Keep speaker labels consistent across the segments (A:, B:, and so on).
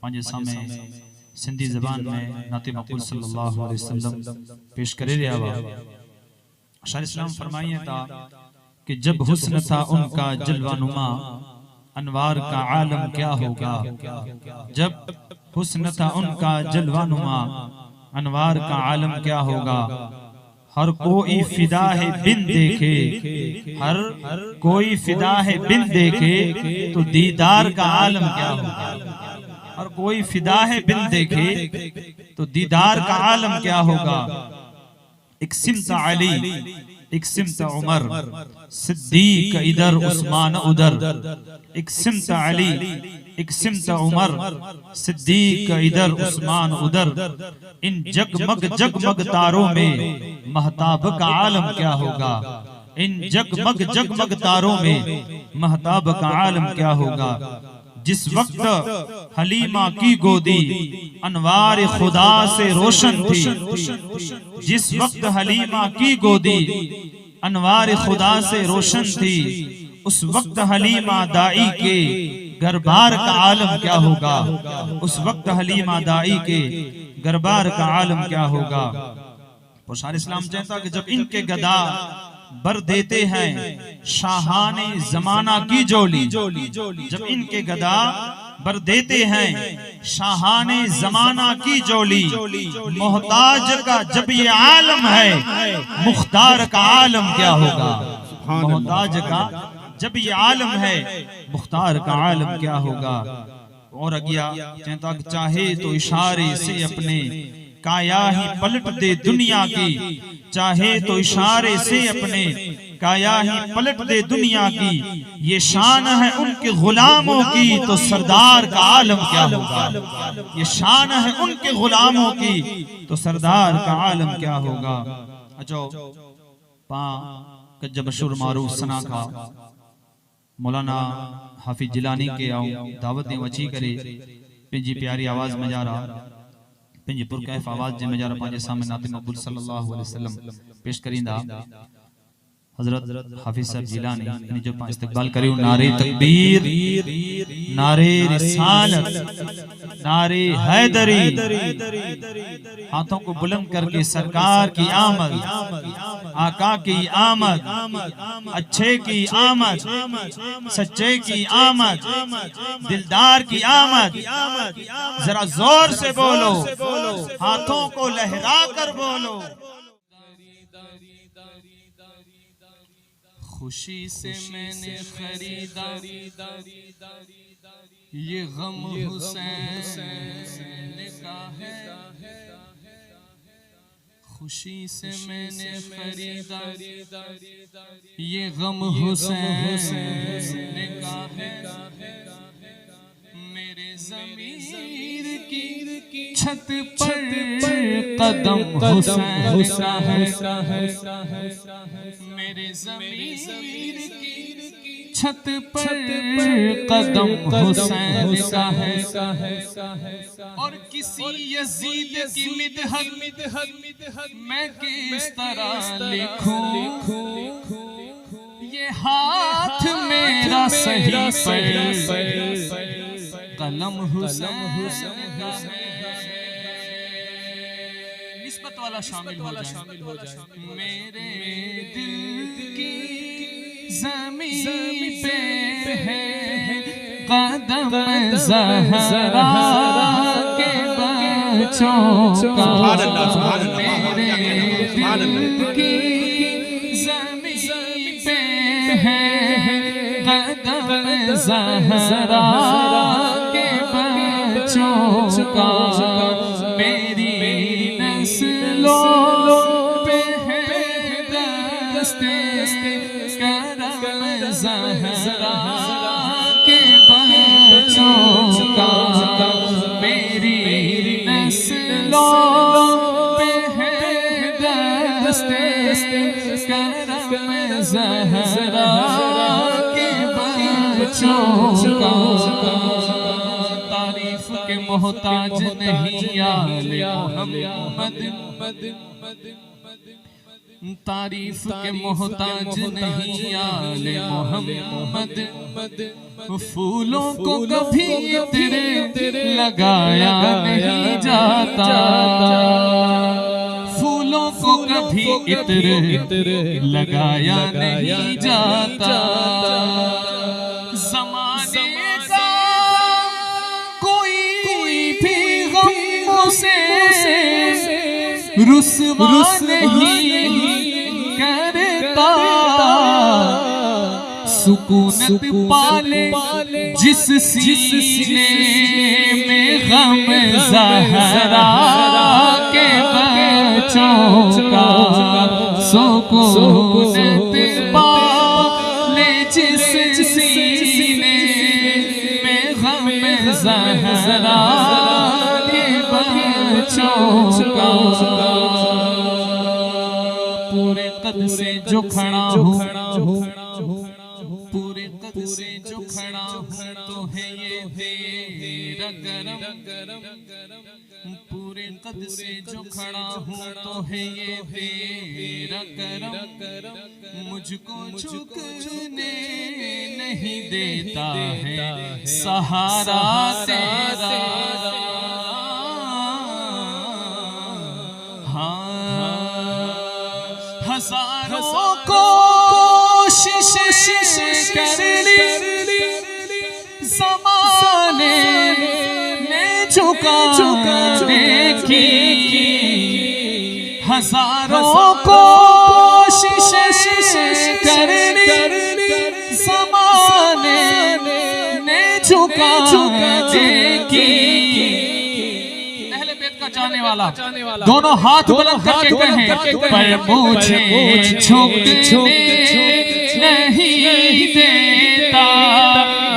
A: पंहिंजे सामने सिंधी ज़बान में नाते मक़बूल सल्लल्लाहु अलैहि वसल्लम पेश करे रहा हुआ। शाह इस्लाम फरमाइए था कि जब हुस्न था उनका जलवानुमा, अनवार का आलम क्या होगा। जब हुस्न था उनका जलवानुमा, अनवार का आलम क्या होगा। हर कोई फिदा है बिन देखे, हर कोई फिदा है बिन देखे, तो दीदार का आलम क्या होगा। हर कोई फिदा है बिन देखे, तो दीदार का आलम क्या होगा। एक सिमत अली, एक सिमत उमर, सिद्दीक इधर उस्मान उधर। एक सिमत अली, एक सिमत उमर, सिद्दीक इधर उस्मान उधर। इन जगमग जगमग तारों में महताब का आलम क्या होगा। इन जगमग जगमग तारों में महताब का आलम क्या होगा। जिस वक्त हलीमा की गोदी अनवार खुदा से रोशन थी, जिस वक्त हलीमा की गोदी अनवार खुदा से रोशन थी, उस वक्त हलीमा दाई के गरबार का आलम क्या होगा। उस वक्त हलीमा दाई के गरबार का आलम क्या होगा। तो शाह इस्लाम चाहता कि जब इनके गदा बर देते हैं शाहाने जमाना की जोली, जब इनके गदा बर देते हैं शाहाने जमाना की जोली। मोहताज का जब ये आलम है, मुख्तार का आलम क्या होगा। मोहताज का जब ये आलम है, मुख्तार का आलम क्या होगा। और अगिया कहता चाहे तो इशारे से अपने काया ही पलट दे दुनिया की, चाहे तो इशारे से अपने काया ही पलट दे दुनिया की। ये शान है उनके गुलामों की, तो सरदार का आलम क्या होगा। ये शान है उनके गुलामों की, तो सरदार का आलम क्या होगा। अचो पा कज्जा मशहूर मारूफ सना खा मौलाना हाफिज जिलानी के आऊं दावत ने वची करे पंहिंजी प्यारी आवाज में जा रहा, पंहिंजी पुरकैफ आवाज में जा रहा पंहिंजे सामने नाते मक़बूल सल्लल्लाहु अलैहि वसल्लम पेश करींदा। हजरत हाफिज साहब जिलानी इन जो इस्तकबाल करियो। नारे तकबीर, नारे रिसालत, नारे हैदरी। हाथों को बुलंद करके सरकार की आमद, आका की आमद, अच्छे की आमद, सच्चे की आमद, दिलदार की आमद। जरा जोर से बोलो, हाथों को लहरा कर बोलो। खुशी से मैंने खरीदा ये गम हुसैन का है। खुशी से मैंने खरीदा ये गम हुसैन का है। मेरे ज़मीर की छत पर कदम हुसैन का है। मेरे ज़मीर की छत पर कदम हुसैन का है। और किसी यजीद की मिदहत मैं किस तरह लिखूं। ये हाथ मेरा सही पर कलम हुसैन का है। निस्बत वाला शामिल हो जाए। मेरे दिल की ज़मीन पे है कदम ज़हरा के बच्चों का। मेरे दिल की ज़मीन पे है कदम ज़हरा के बच्चों का। मेरी नस्लों पे है दस्ते करम ज़हरा के बच्चों का। मेरी नस्लों पे है दस्ते करम ज़हरा के बच्चों का। तारीफ के मोहताज नहीं आले मोहम्मद, तारीफ के मोहताज नहीं आले मोहम्मद। फूलों को कभी तेरे लगाया नहीं जाता, फूलों को कभी इत्र लगाया नहीं जाता। ज़माने का कोई भी गम उसे रुस्वा नहीं करता, सुकूनत पाले जिस सीने में गम ज़हरा के बच्चों का, सुकूनत पाले जिस सीने में गम ज़हरा के बच्चों का। पूरे कद से जो खड़ा हूँ, पूरे कद से जो खड़ा हूँ तो है ये तेरा करम, पूरे कद से जो खड़ा हूँ तो है ये तेरा करम, मुझको झुकने नहीं देता है सहारा तेरा। हजारों कोशिश कर ली ज़माने ने झुकाने की, हजारों कोशिश कर ली ज़माने ने झुकाने की। जाने वाला दोनों हाथ बुलंद करके कहें, पर मुझे झुकने नहीं देता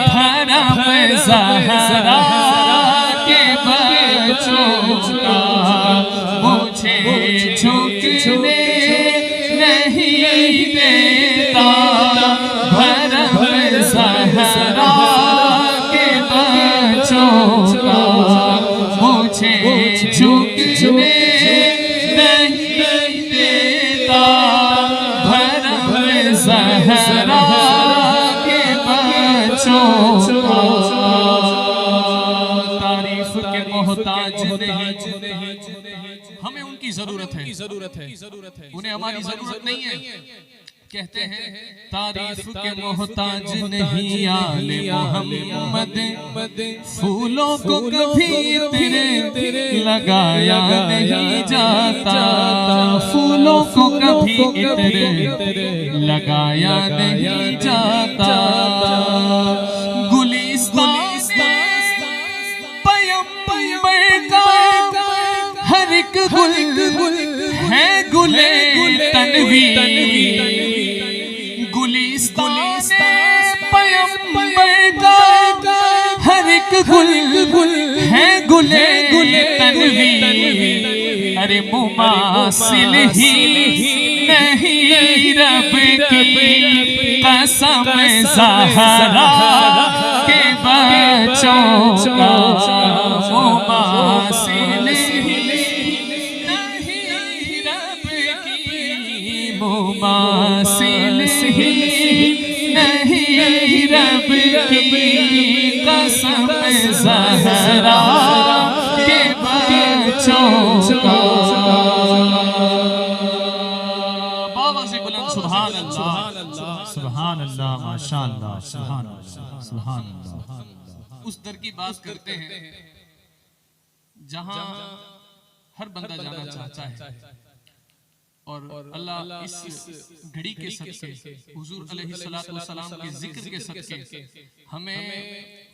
A: भरम ज़हरा के बच्चों का, मुझे झुकने नहीं देता भरम ज़हरा के बच्चों का, मुझे झुकने नहीं देता भरम ज़हरा के बच्चों का। तारीफ के मोहताज नहीं, हमें उनकी जरूरत है, उन्हें हमारी जरूरत नहीं है। कहते हैं तारीफ के मोहताज नहीं आले मोहम्मद, फूलों को कभी तेरे लगाया नहीं जाता, फूलों को कभी तेरे लगाया नहीं जाता। गुलिस्तान पैगंबर का हर एक गुल है गुले तन्वी, गुलिस्तान पैगंबर का हर एक गुल है गुले तन्वी। अरे मुमासिल ही नहीं रब की कसम ज़हरा के बच्चों का, मुमासिल मुमासिल ही नहीं रब की कसम ज़हरा के बच्चों का। बाबा से बुलंद सुभान अल्लाह, सुभान अल्लाह, माशाअल्लाह, सुभान अल्लाह, सुभान अल्लाह। उस दर की बात करते हैं जहां हर बंदा जाना चाहता है, और अल्लाह इस घड़ी के सदके हुजूर अलैहिस्सलाम के जिक्र के सदके हमें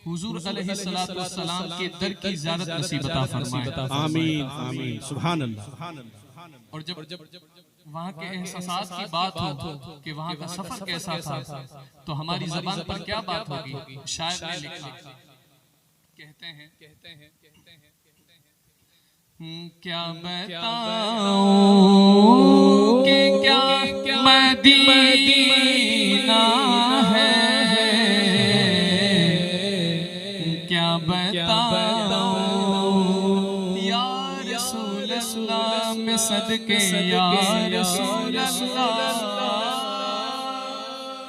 A: हुजूर अलैहिस्सलाम के दर की ज़ियारत नसीब अता फरमाए।
B: आमीन आमीन, सुभान अल्लाह।
A: और जब वहाँ के एहसास की बात हो कि वहाँ का सफर कैसा था, तो हमारी ज़बान पर क्या बात होगी। शायद ने लिखा, कहते हैं क्या बताऊं कि क्या मदीना है, क्या बताऊं या रसूल अल्लाह में सदके, या रसूल अल्लाह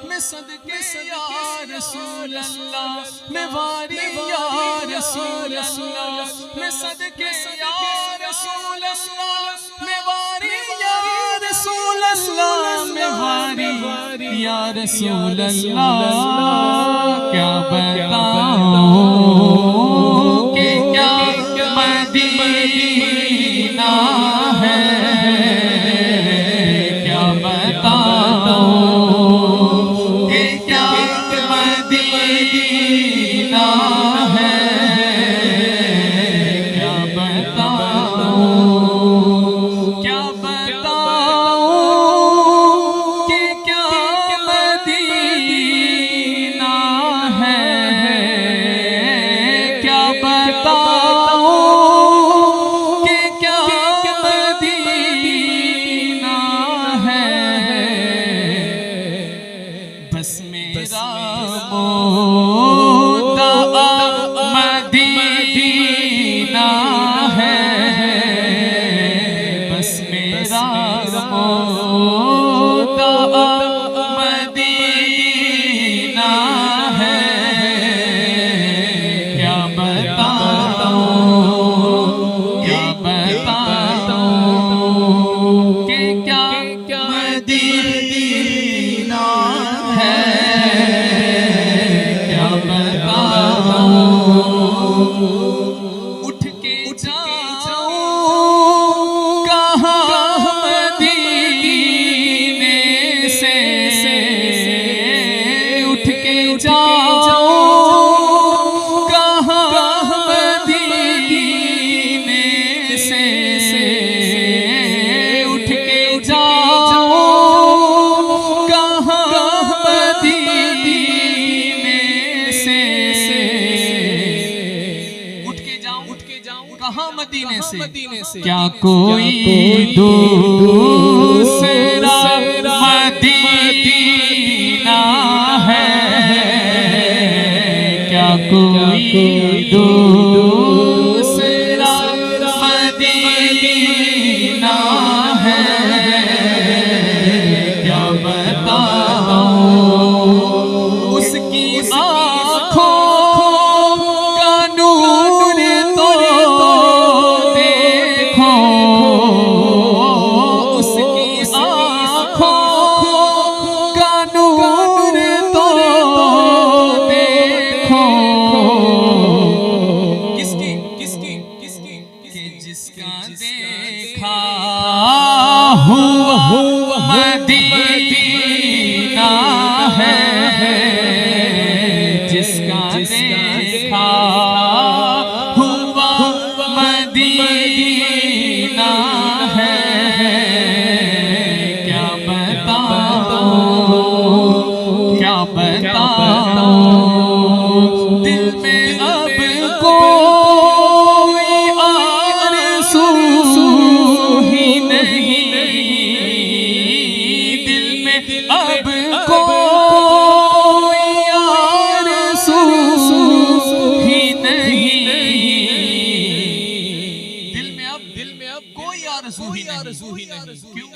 A: में मैं सदके या रसूल अल्लाह, मैं वारी या रसूल अल्लाह, मैं सदके या रसूल अल्लाह, मैं वारी या रसूल अल्लाह, मैं वारी या रसूल अल्लाह। क्या बताऊं कि क्या मदीना है, क्या बताऊं कि क्या मदीना है, क्या बताऊं, क्या बताऊं कि क्या मदीना है, क्या बताऊं कि क्या मदीना है। बस मेरा मुद्दा मदीना है, बस मेरा मुद्दा मदीना है। क्या बताऊं, क्या बताऊं कि क्या मदीना है, क्या बताऊं। उठ के जाऊं कहाँ मदीने से, उठ के जाऊं कहाँ मदीने से, उठ के जाऊं कहाँ मदीने से, उठ के जाऊं कहाँ मदीने से। क्या कोई दूसरा मदीना है, क्या कोई दूसरा मदीना है, क्या बताऊं। उसकी आँखों का नूर तो देखो, उसकी आँखों का नूर तो देखो। किसकी किसकी किसकी कि जिसका देखा हुआ मदीना है, जिसका देखा हुआ मदीना है। क्या बताऊं, क्या बताऊं, दिल में अब कोई आरज़ू ही नहीं, दिल में अब कोई आरज़ू ही नहीं, दिल में अब कोई आरज़ू ही नहीं। क्यों?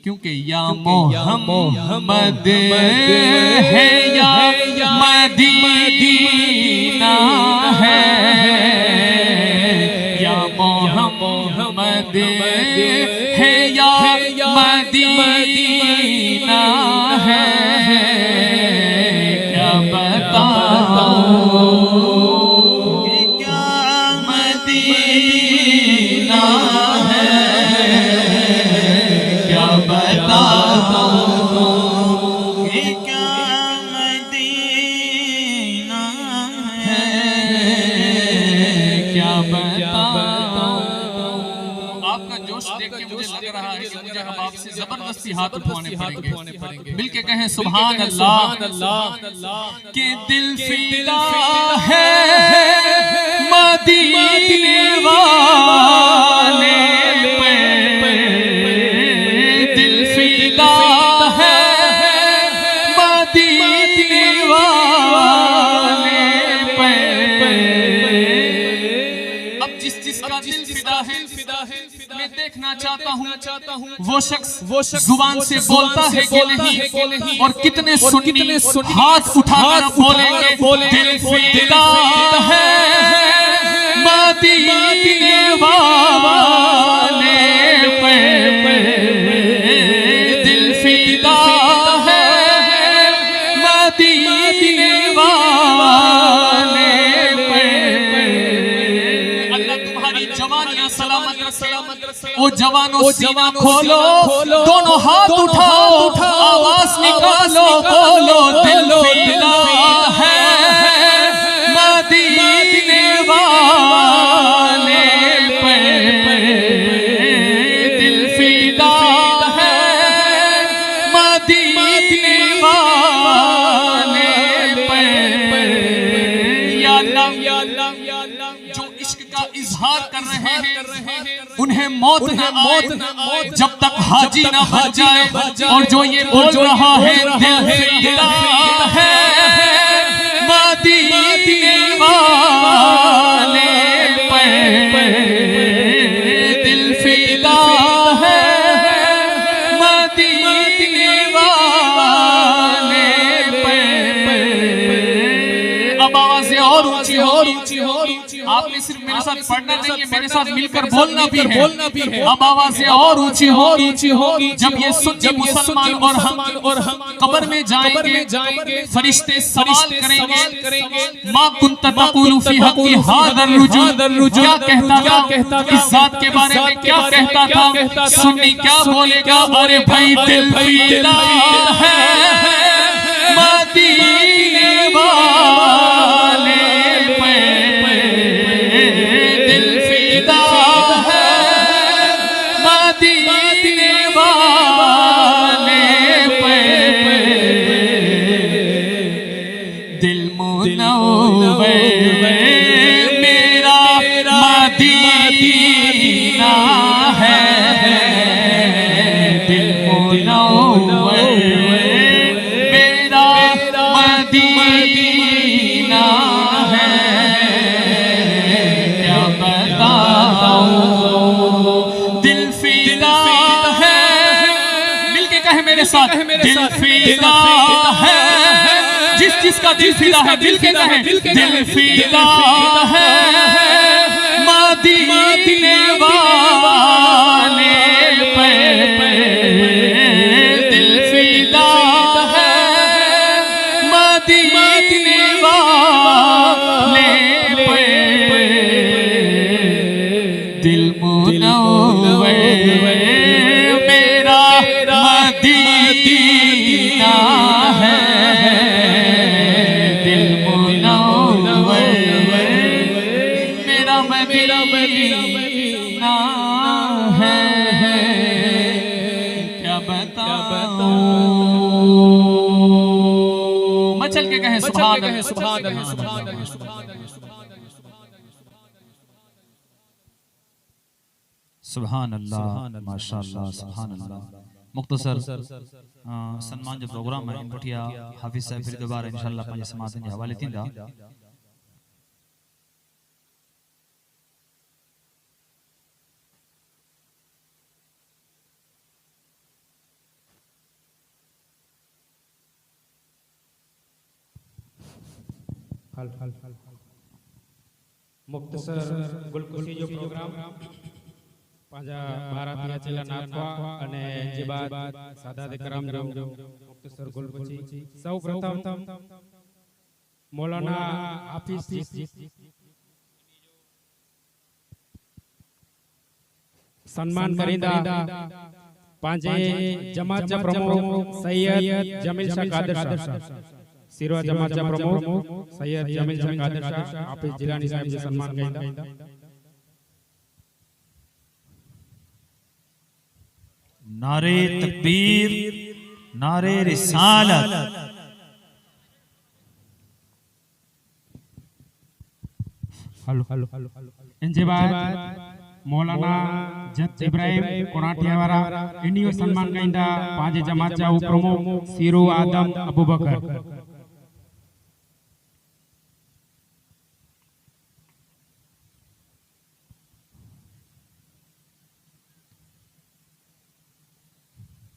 A: क्योंकि या मोहम्मद है या मदीना है, या मोहम्मद है या मदीना है। क्या बताऊं कि क्या मदीना है, क्या बताऊं कि क्या मदीना है, क्या बताऊं। आपका जोश देख के मुझे लग रहा है कि मुझे अब आपसे जबरदस्ती हाथ उठवाने पड़ेंगे। मिलके कहें सुभान अल्लाह। कि दिल फिदा है मदीने वाले पे, दिल फिदा है मदीने वाले पे। अब जिसका दिल फिदा है मैं देखना चाहता हूँ वो शख्स जुबान से बोलता है कि नहीं, और कितने सुन्नी हाथ उठाकर बोलेंगे दिल फिदा है मदीने वाले पे, दिल फिदा है मदीने वाले पे। अल्लाह तुम्हारी जवानियां सलामत रखे। ओ जवानों सीना खोलो, दोनों हाथ उठाओ, आवाज निकालो, बोलो दिल फिदा है मदीने वाले पे, दिल फिदा है मदीने वाले पे। या अल्लाह जो इश्क का इजहार कर रहे हैं उन्हें मौत न आए जब तक हाजी न बन जाए, और जो ये बोल रहा है दिल फिदा है मदीने वाले पे, दिल फिदा है मदीने वाले पे। अब आवाज़ें और ऊंची हो, आपने सिर्फ मेरे साथ पढ़ना नहीं है, मेरे साथ मिलकर बोलना भी है। अब आवाज़ें और ऊंची हो। जब ये सुन्नी मुसलमान और हम कब्र में जाएंगे, फरिश्ते सवाल करेंगे मा कुन्त तक़ूलु फी हक़्क़ि हाज़ा रुजूल, क्या कहता था इस जात के बारे में, क्या कहता था। सुन्नी क्या बोलेगा, अरे भाई दिल फिदा है मदीने वाले पे, दिल फिदा है मदीने वाले पे, दिल मुनव्वर मेरा मदीना है, दिल मुनव्वर मेरा मदीना है। क्या बताऊं दिल फिदा है, मिलके कहे मेरे साथ दिल फिदा है, जिसका दिल फिदा है दिल के कहे दिल फिदा है मदीने वाले पे, दिल फिदा है मदीने वाले पे, दिल मुनव्वर मेरा मदीना है, दिल मुनव्वर मेरा मदीना है। क्या बताऊं, मचल के कहे सुभान अल्लाह। सुभान अल्लाह, माशाअल्लाह, सुभान अल्लाह। मुख्तसर सन्मान जो प्रोग्राम है पुठिया हाफिज साहब फिर दोबारा इंशाअल्लाह पंहिंजे समातनि जे हवाले थींदा।
C: मुख्तसर गुलकुशी जो प्रोग्राम पांजा भारतीय चेला नाखवा अने जे बाद सादात करम जो मुख्तसर गुलकुशी सौ प्रथम मौलाना हाफिज जी सम्मान करींदा पांजे जमात जा प्रमुख सैयद जमील शाह कादर शाह, सिरवा जमात जा प्रमुख सैयद जमील शाह कादर शाह हाफिज जिलानी साहब जी सम्मान करींदा।
A: नारे तकबीर, नारे रिसालत।
C: इनके बाद मौलाना जत इब्राहिम कोनाटिया वारा इनियो सम्मान कईंदा पांजे जमात जा प्रमुख सीरो आदम अबू बकर।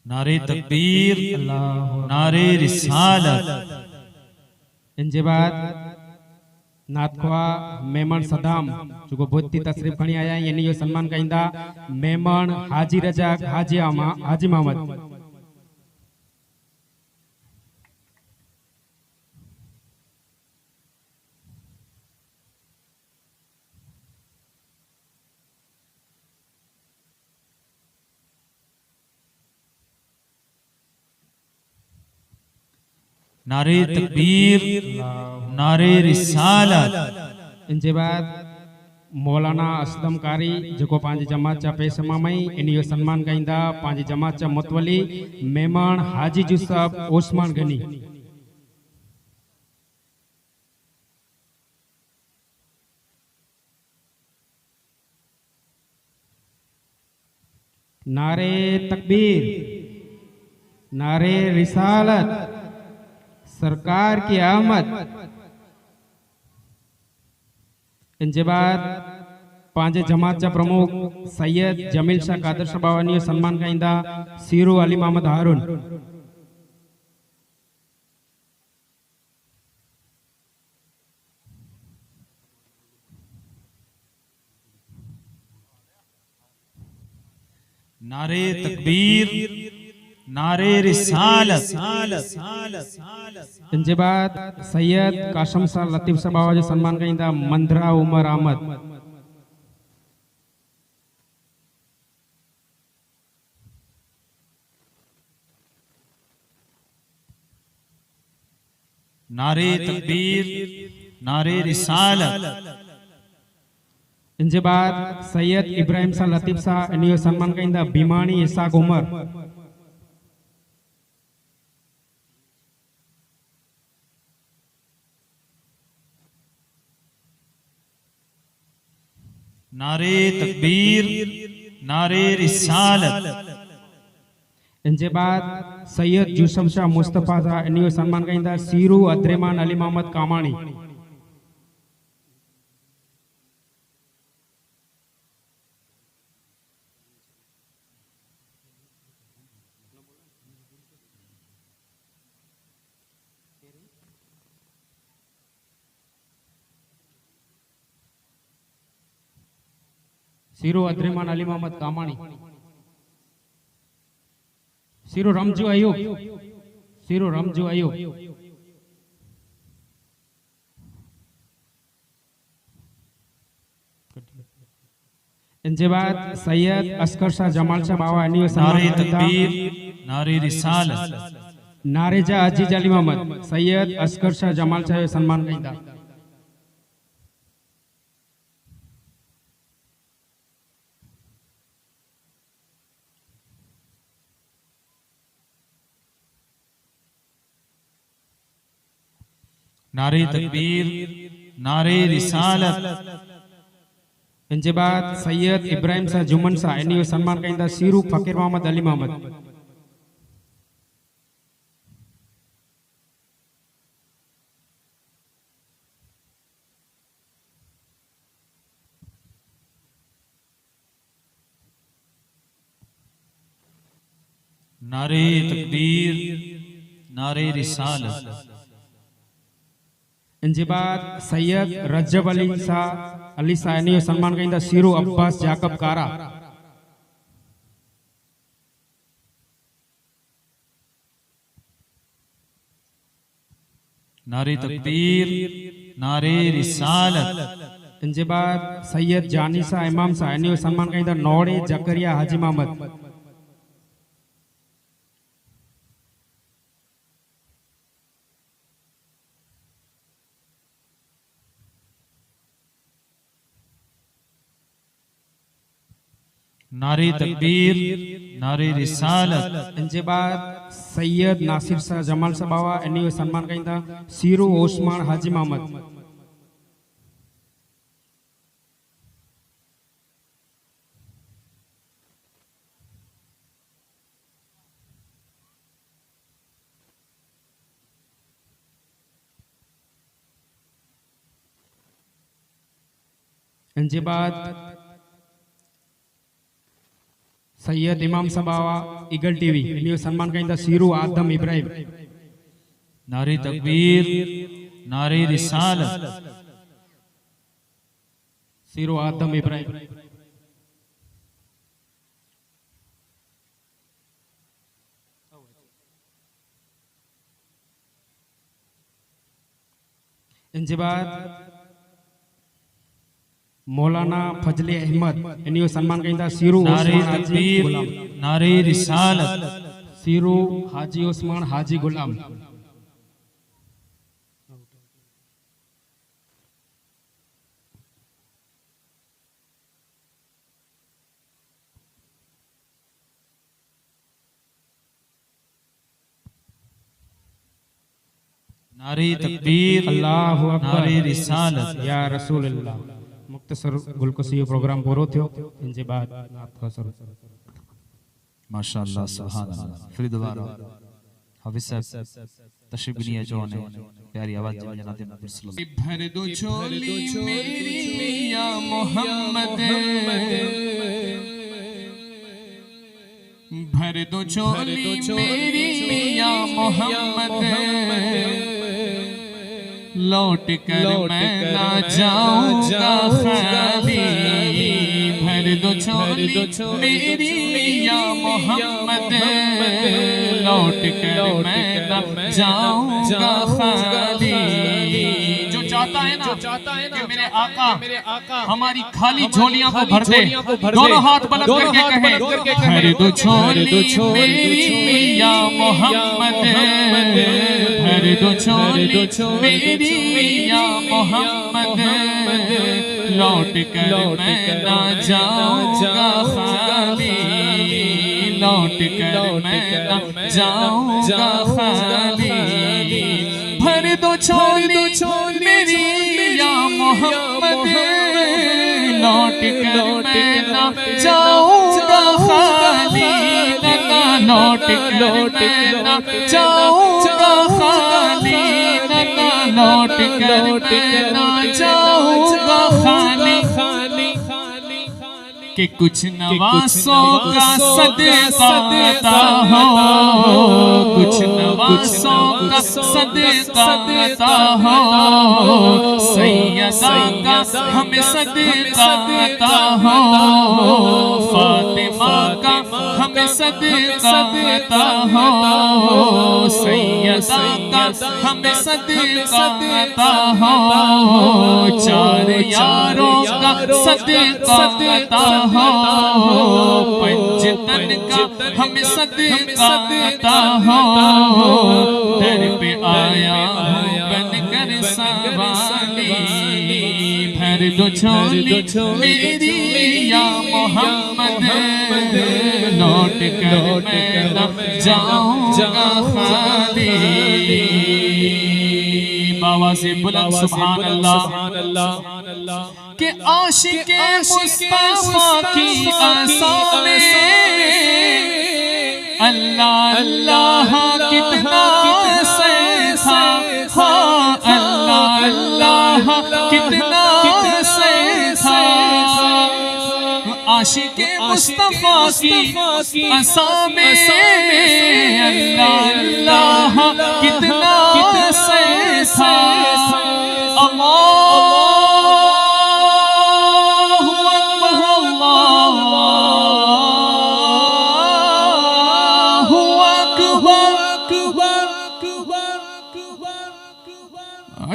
A: नारे तकबीर, नारे रिसालत।
C: इन जे बाद नाथखवा मेमण सदाम जो भोती तशरीफ खणी आया यानी यो सन्मान कहिंदा मेमण हाजी रजाक हाजी मोहम्मद।
A: नारे तकबीर, नारे रिसालत।
C: इनजे बाद मौलाना असलम कारी जो पांजी जमात चा पेशमा मई इन यो सन्मान कहिंदा पांजी जमात चा मुतवली मेमण हाजी जुसफ ओस्मान गनी। नारे तकबीर, नारे रिसालत, सरकार की आमद। इनजे बाद पांचे जमात चा प्रमुख सैयद जमील शाह कादर शाह बावानी सन्मान कहिंदा सीरो अली मोहम्मद हारून।
A: नारे तकबीर, नारे रिसालत।
C: इनजे बाद सैयद काशम शाह लतीफ शाह बाबा जो सन्मान कहिंदा मंदरा उमर अहमद।
A: नारे तकबीर, नारे रिसालत।
C: इनजे बाद सैयद इब्राहिम शाह लतीफ शाह इन यो सन्मान कहिंदा बीमानी इसाक उमर।
A: नारे तकबीर, नारे रिसालत।
C: इनजे बाद सैयद यूसुफ शाह मुस्तफा शाह इन यो सन्मान कहिंदा सीरू अद्रेमान अली मोहम्मद कामाणी। सीरो अद्रेमान अली मोहम्मद कामाणी। सीरो रमजू अयूब, सीरो रमजू अयूब। इनके बाद सैयद अस्कर शाह जमाल शाह बाबा इन यो
A: नारे
C: सन्मान कहिंदा
A: तकबीर, नारे रिसालत।
C: नारेजा अजीज अली मोहम्मद सैयद अस्कर शाह जमाल शाह यो सन्मान कहिंदा।
A: नारे तकबीर, नारे रिसालत।
C: इनके बाद सैयद इब्राहिम शाह जुमन शाह इन यो सन्मान कहिंदा सीरू फकीर मोहम्मद अली मोहम्मद।
A: नारे तकबीर, नारे रिसालत।
C: इनके बाद सैयद रजब अली शाह इन यो सन्मान कहिंदा सीरू अब्बास जाकब कारा।
A: नारे तकबीर, नारे रिसालत।
C: इनके बाद सैयद जानी शाह इमाम शाह इन यो सन्मान कहिंदा नौड़े जकरिया हाजी मोहम्मद।
A: नारे तकबीर, नारे रिसालत।
C: इनके बाद सैयद नासिर शाह जमाल शाह बाबा इन यो सन्मान कहिंदा सीरू ओस्मान हाजी मोहम्मद। इनके बाद सैयद इमाम सबावा ईगल टीवी इन्हें सम्मान कहीं सीरू आदम इब्राहिम
A: नारे तकबीर नारे रिसालत
C: सीरू आदम इब्राहिम इनके बाद मौलाना फजले अहमद इन्हें सम्मान कहीं सीरू
A: नारे तकबीर नारे रिसालत
C: सीरू हाजी उस्मान हाजी गुलाम
A: नारे तकबीर
C: अल्लाहु अकबर
A: नारे रिसालत
C: या रसूल अल्लाह मुख्तसर गुलकुसी प्रोग्राम पूरो थियो इनके बाद नात का सर
A: माशाअल्लाह सुभान अल्लाह फिर दोबारा हाफिज साहब तशरीफ लिए जो ने प्यारी आवाज में जनाब नबी सल्लल्लाहु
D: भर दो झोली मेरी या मोहम्मद भर दो झोली मेरी या मोहम्मद लौट कर मैं ना जाऊंगा खाली भर दो झोली मेरी या मोहम्मद लौट कर मैं ना जाऊंगा खाली जो चाहता है ना कि मेरे आका हमारी खाली झोलियां को भर दे दोनों हाथ बुलंद करके कहे भर दो झोली मेरी या मोहम्मद भर दो झोली मेरी या मोहम्मद लौट कर मैं ना जाऊंगा खाली लौट कर मैं ना जाऊंगा खाली भर दो झोली मेरी या मोहम्मद लौट कर मैं ना जाऊंगा खाली लौट कर मैं ना जाऊंगा खाली लौट कर मैं ना जाऊंगा खाली कि कुछ नवासों का सदका अता हो कुछ नवासों का सदका अता हो सैयदा का हमें सदका अता हो फातिमा का हमें सदका अता हो सैयदा का हमें सदका अता हो चार यारों का सदका अता हो पंचतन का हमें सदका अता हो दर पे आया हूँ बनकर सवाली भर दो झोली मेरी या मोहम्मद लौट कर मैं ना जाऊंगा खाली बाबा से बुलंद सुभान अल्लाह के आशिक़े मुस्तफ़ा की आसामें अल्लाह अल्लाह कितना सही था हाँ अल्लाह अल्लाह कितना सही था आशिक़े मुस्तफ़ा की आसामें अल्लाह अल्लाह कितना सही था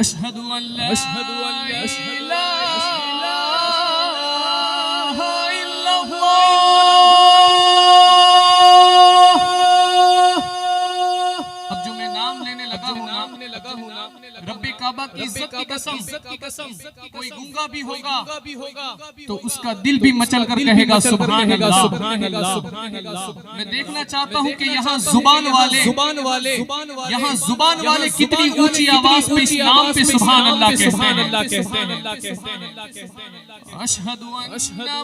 D: अशहदु अल्ला इलाहा इल्लल्लाह। अब जो मैं नाम लेने लगा हूँ रब्बे काबा की इज्जत की कसम कोई गूंगा भी होगा तो उसका दिल भी मचल कर कहेगा सुभान अल्लाह। मैं देखना चाहता हूँ कि यहाँ जुबान वाले कितनी ऊंची आवाज में इस नाम पे सुभान अल्लाह कहते हैं। अशहदु अन्ना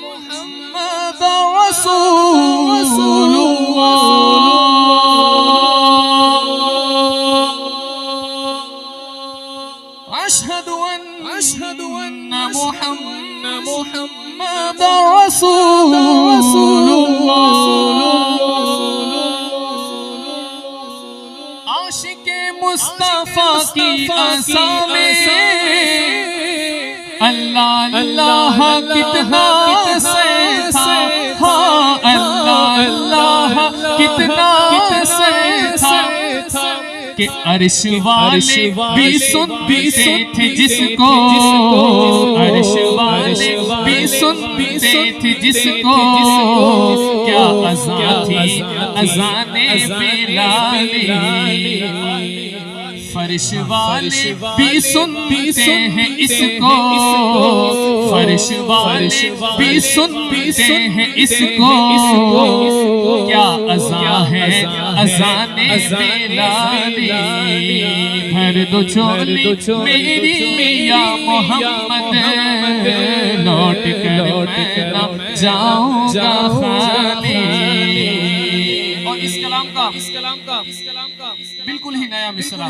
D: मुहम्मद रसूलुल्लाह अशहदु अन्ना मुहम्मद रसूलुल्लाह आशिके मुस्तफा की आसा में अल्लाह अल्लाह कितना से था, हाँ अल्लाह अल्लाह कितना से था कि अर्श वाले भी सुनते थे जिसको, अर्श वाले भी सुनते थे जिसको, क्या अज़ान थी अज़ाने बिलाली। फर्श वाले भी सुनते हैं इसको, फर्श वाले भी सुनते हैं इसको, क्या अज़ान है अज़ाने बिलाली। भर दो झोली मेरी या मोहम्मद, लौट कर मैं न जाऊंगा खाली। और इस कलाम का बिल्कुल ही नया मिसरा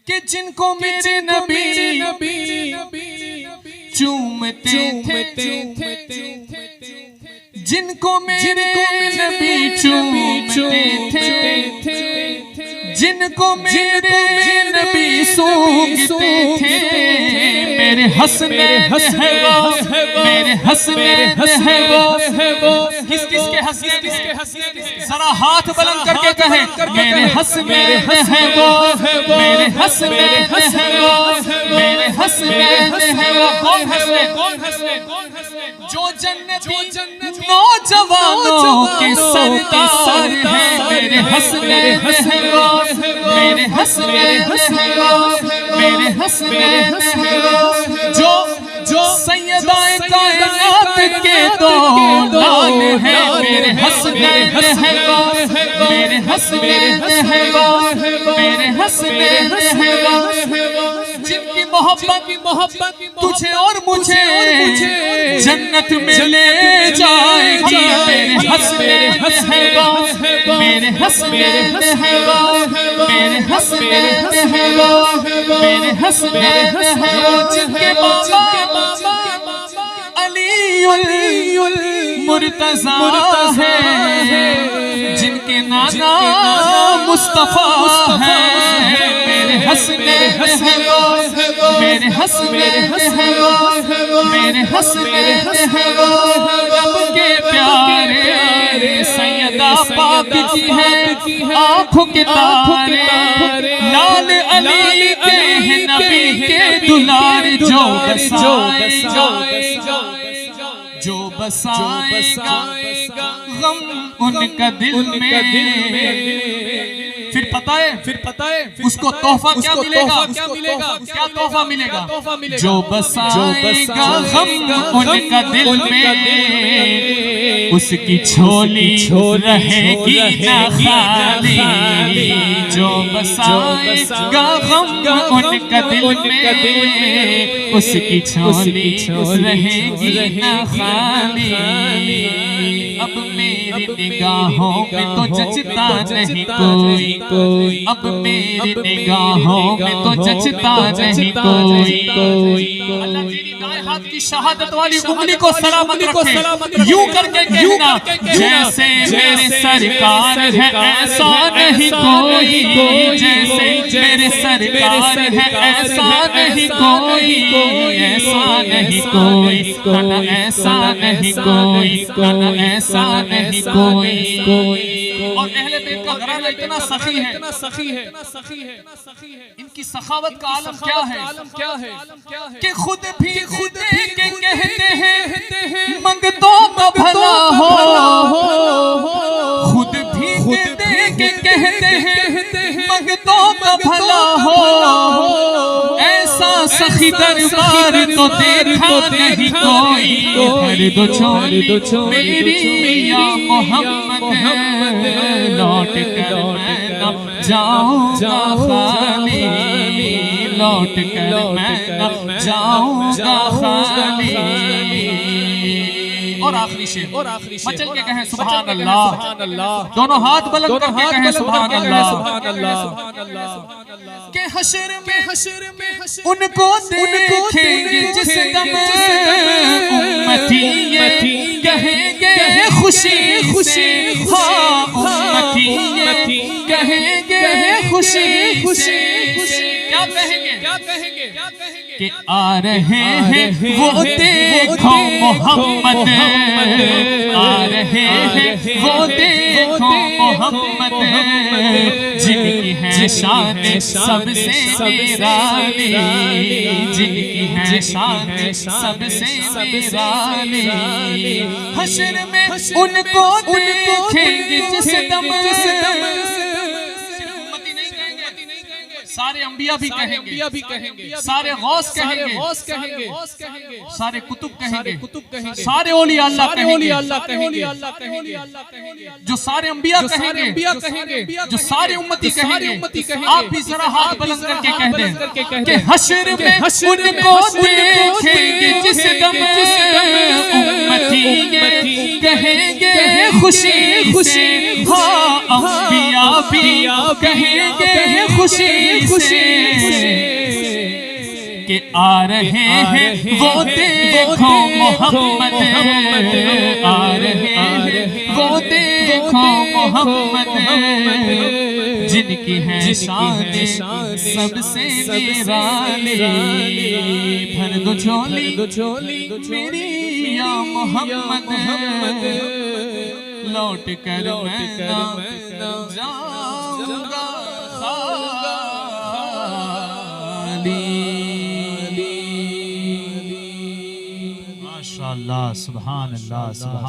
D: कि जिनको मेरे नबी चूमते थे, जिनको मेरे नबी चूमते थे, जिनको मेरे नबी सूंघते थे, मेरे हसनैन है वो, मेरे हसनैन है वो। किसके हसनैन है? जरा हाथ बुलंद करके कहे, मेरे हसनैन है वो, मेरे हसनैन है वो, मेरे हसनैन है वो। कौन हसनैन? जो जन्नती नौजवानों के सरदार हैं, मेरे हसनैन है वो, मेरे हसनैन है वो, मेरे हसनैन है वो। जो सैयदाए कायनात के दो लाल हैं, मेरे हसनैन है वो, मेरे हसनैन है वो, मेरे हसनैन है वो। जिनकी मोहब्बत तुझे और मुझे जन्नत में ले जाएगी, मेरे हसनैन है वो, मेरे हसनैन है वो, मेरे हसनैन है वो, मेरे हसनैन है वो। जिनके बाबा अलीउल मुर्तज़ा है, जिनके नाना मुस्तफा है, मेरे हसनैन है वो, मेरे हसनैन है वो, मेरे हसनैन है वो। रब के प्यारे सैयदा पाक की है आँखों के तारे, लाल अली के हैं नबी के दुलार, जो बसाएगा जो बसाएगा गम उनका दिल में। फिर पता है उसको तोहफा क्या मिलेगा? क्या तोहफा मिलेगा? जो बसाएगा गम उनका दिल में, उसकी झोली रहेगी ना खाली। जो बसाएगा गम उनका दिल में, उसकी झोली रहेगी ना खाली। अब मेरी निगाहों में तो जचता नहीं कोई, अब मेरी निगाहों में तो जचता नहीं कोई। अल्लाह तेरी दाएं हाथ की शहादत वाली उंगली को सलामत रखे, यूं करके कहना, जैसे मेरे सरकार है ऐसा नहीं कोई, जैसे मेरे सरकार है ऐसा नहीं कोई, ऐसा नहीं कोई, ऐसा नहीं कोई, ऐसा नहीं कोई। और अहले बैत का घराना इतना सखी है, इनकी सखावत का आलम क्या है कि खुद भी खुद के कहते हैं मंगतों का भला हो, खुद भी दे के कहते हैं मंगतों का भला हो। ऐसा सखी दरबार तो देखा नहीं कोई। भर दो झोली मेरी या मोहम्मद, लौट कर मैं न जाऊंगा खाली, लौट कर मैं न जाऊंगा खाली। और आखिरी शेर मचल के कहें सुभान अल्लाह, दोनों हाथ बुलंद करके कहें सुभान अल्लाह। के हशर में उनको देखेंगे जिस दम उम्मती खुशी क्या कहेंगे कि आ रहे हैं वो देखो मोहम्मद, आ रहे हैं वो देखो मोहम्मद, जिनकी है शान सबसे निराली, जिनकी है शान सबसे निराली। हश्र में उनको देखेंगे जिस दम, सारे अंबिया भी कहेंगे, सारे गौस कहेंगे, सारे कुतुब कहेंगे, सारे औलिया अल्लाह कहेंगे, जो सारे अंबिया कहेंगे, जो सारे उम्मती कहेंगे। आप भी जरा हाथ बुलंद करके कह दें कि हश्र में उनको देखेंगे जिस दम, उम्मती कहेंगे खुशी से, हाँ अंबिया भी कहेंगे खुशी से कि आ रहे हैं वो देखो मोहम्मद, आ रहे हैं वो देखो मोहम्मद, जिनकी है शान सबसे निराली। भर दो झोली मेरी या मोहम्मद, लौट कर मैं ना जाऊंगा
A: माशाअल्लाह, सुभान अल्लाह, सुभान।